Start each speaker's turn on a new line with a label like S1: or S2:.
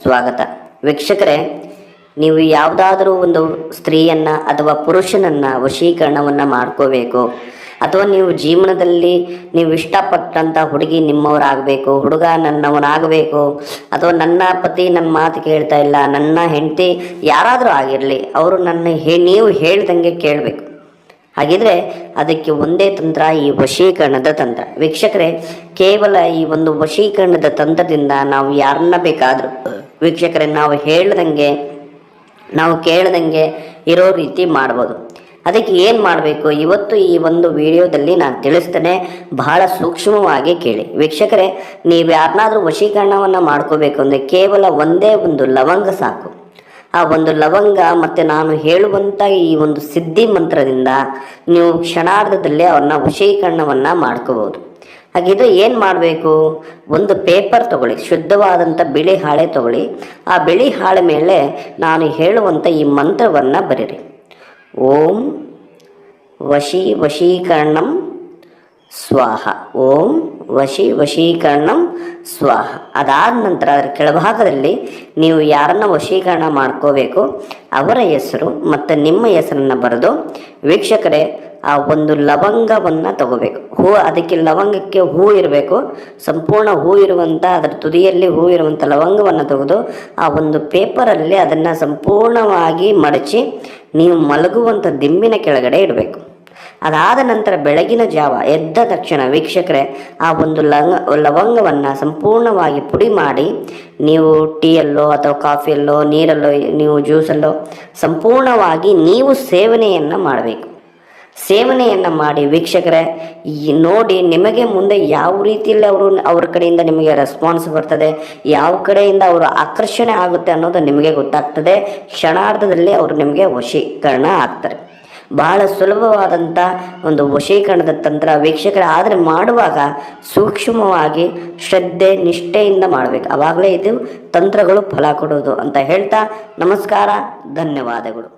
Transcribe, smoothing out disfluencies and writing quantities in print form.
S1: ಸ್ವಾಗತ. ವೀಕ್ಷಕರೇ, ನೀವು ಯಾವುದಾದ್ರೂ ಒಂದು ಸ್ತ್ರೀಯನ್ನು ಅಥವಾ ಪುರುಷನನ್ನು ವಶೀಕರಣವನ್ನು ಮಾಡ್ಕೋಬೇಕು, ಅಥವಾ ನೀವು ಜೀವನದಲ್ಲಿ ನೀವು ಇಷ್ಟಪಟ್ಟಂಥ ಹುಡುಗಿ ನಿಮ್ಮವರಾಗಬೇಕು, ಹುಡುಗ ನನ್ನವನಾಗಬೇಕು, ಅಥವಾ ನನ್ನ ಪತಿ ನನ್ನ ಮಾತು ಕೇಳ್ತಾ ಇಲ್ಲ, ನನ್ನ ಹೆಂಡತಿ ಯಾರಾದರೂ ಆಗಿರಲಿ, ಅವರು ನೀವು ಹೇಳ್ದಂಗೆ ಕೇಳಬೇಕು. ಹಾಗಿದ್ರೆ ಅದಕ್ಕೆ ಒಂದೇ ತಂತ್ರ, ಈ ವಶೀಕರಣದ ತಂತ್ರ. ವೀಕ್ಷಕರೇ, ಕೇವಲ ಈ ಒಂದು ವಶೀಕರಣದ ತಂತ್ರದಿಂದ ನಾವು ಯಾರನ್ನ ಬೇಕಾದರೂ ವೀಕ್ಷಕರೇ ನಾವು ಕೇಳ್ದಂಗೆ ಇರೋ ರೀತಿ ಮಾಡ್ಬೋದು. ಅದಕ್ಕೆ ಏನು ಮಾಡಬೇಕು ಇವತ್ತು ಈ ಒಂದು ವಿಡಿಯೋದಲ್ಲಿ ನಾನು ತಿಳಿಸ್ತೇನೆ. ಬಹಳ ಸೂಕ್ಷ್ಮವಾಗಿ ಕೇಳಿ ವೀಕ್ಷಕರೇ. ನೀವು ಯಾರನ್ನಾದ್ರೂ ವಶೀಕರಣವನ್ನು ಮಾಡ್ಕೋಬೇಕು ಅಂದರೆ ಕೇವಲ ಒಂದೇ ಒಂದು ಲವಂಗ ಸಾಕು. ಆ ಒಂದು ಲವಂಗ ಮತ್ತು ನಾನು ಹೇಳುವಂಥ ಈ ಒಂದು ಸಿದ್ಧಿ ಮಂತ್ರದಿಂದ ನೀವು ಕ್ಷಣಾರ್ಧದಲ್ಲೇ ಅವ್ರನ್ನ ವಶೀಕರಣವನ್ನು ಮಾಡ್ಕೋಬೋದು. ಹಾಗಿದ್ರೆ ಏನು ಮಾಡಬೇಕು? ಒಂದು ಪೇಪರ್ ತಗೊಳ್ಳಿ, ಶುದ್ಧವಾದಂಥ ಬಿಳಿ ಹಾಳೆ ತಗೊಳ್ಳಿ. ಆ ಬಿಳಿ ಹಾಳೆ ಮೇಲೆ ನಾನು ಹೇಳುವಂಥ ಈ ಮಂತ್ರವನ್ನು ಬರೀರಿ. ಓಂ ವಶೀಕರಣಂ ಸ್ವಾಹ. ಓಂ ವಶೀಕರಣಂ ಸ್ವಾಹ. ಅದಾದ ನಂತರ ಅದರ ಕೆಳಭಾಗದಲ್ಲಿ ನೀವು ಯಾರನ್ನು ವಶೀಕರಣ ಮಾಡ್ಕೋಬೇಕು ಅವರ ಹೆಸರು ಮತ್ತು ನಿಮ್ಮ ಹೆಸರನ್ನು ಬರೆದು ವೀಕ್ಷಕರೇ ಆ ಒಂದು ಲವಂಗವನ್ನು ತಗೋಬೇಕು. ಅದಕ್ಕೆ ಲವಂಗಕ್ಕೆ ಹೂ ಇರಬೇಕು, ಸಂಪೂರ್ಣ ಹೂ ಇರುವಂಥ ಅದರ ತುದಿಯಲ್ಲಿ ಹೂ ಇರುವಂಥ ಲವಂಗವನ್ನು ತೆಗೆದು ಆ ಒಂದು ಪೇಪರಲ್ಲಿ ಅದನ್ನು ಸಂಪೂರ್ಣವಾಗಿ ಮಡಚಿ ನೀವು ಮಲಗುವಂಥ ದಿಂಬಿನ ಕೆಳಗಡೆ ಇಡಬೇಕು. ಅದಾದ ನಂತರ ಬೆಳಗಿನ ಜಾವ ಎದ್ದ ತಕ್ಷಣ ವೀಕ್ಷಕರೇ ಆ ಒಂದು ಲವಂಗವನ್ನು ಸಂಪೂರ್ಣವಾಗಿ ಪುಡಿ ಮಾಡಿ ನೀವು ಟೀಯಲ್ಲೋ ಅಥವಾ ಕಾಫಿಯಲ್ಲೋ ನೀರಲ್ಲೋ ನೀವು ಜ್ಯೂಸಲ್ಲೋ ಸಂಪೂರ್ಣವಾಗಿ ನೀವು ಸೇವನೆಯನ್ನು ಮಾಡಬೇಕು. ಸೇವನೆಯನ್ನು ಮಾಡಿ ವೀಕ್ಷಕರೇ ನೋಡಿ ನಿಮಗೆ ಮುಂದೆ ಯಾವ ರೀತಿಯಲ್ಲಿ ಅವ್ರ ಕಡೆಯಿಂದ ನಿಮಗೆ ರೆಸ್ಪಾನ್ಸ್ ಬರ್ತದೆ, ಯಾವ ಕಡೆಯಿಂದ ಅವರು ಆಕರ್ಷಣೆ ಆಗುತ್ತೆ ಅನ್ನೋದು ನಿಮಗೆ ಗೊತ್ತಾಗ್ತದೆ. ಕ್ಷಣಾರ್ಧದಲ್ಲಿ ಅವರು ನಿಮಗೆ ವಶೀಕರಣ ಆಗ್ತಾರೆ. ಬಹಳ ಸುಲಭವಾದಂಥ ಒಂದು ವಶೀಕರಣದ ತಂತ್ರ ವೀಕ್ಷಕರೇ. ಆದರೆ ಮಾಡುವಾಗ ಸೂಕ್ಷ್ಮವಾಗಿ ಶ್ರದ್ಧೆ ನಿಷ್ಠೆಯಿಂದ ಮಾಡಬೇಕು. ಆವಾಗಲೇ ಇದು ತಂತ್ರಗಳು ಫಲ ಕೊಡೋದು ಅಂತ ಹೇಳ್ತಾ ನಮಸ್ಕಾರ, ಧನ್ಯವಾದಗಳು.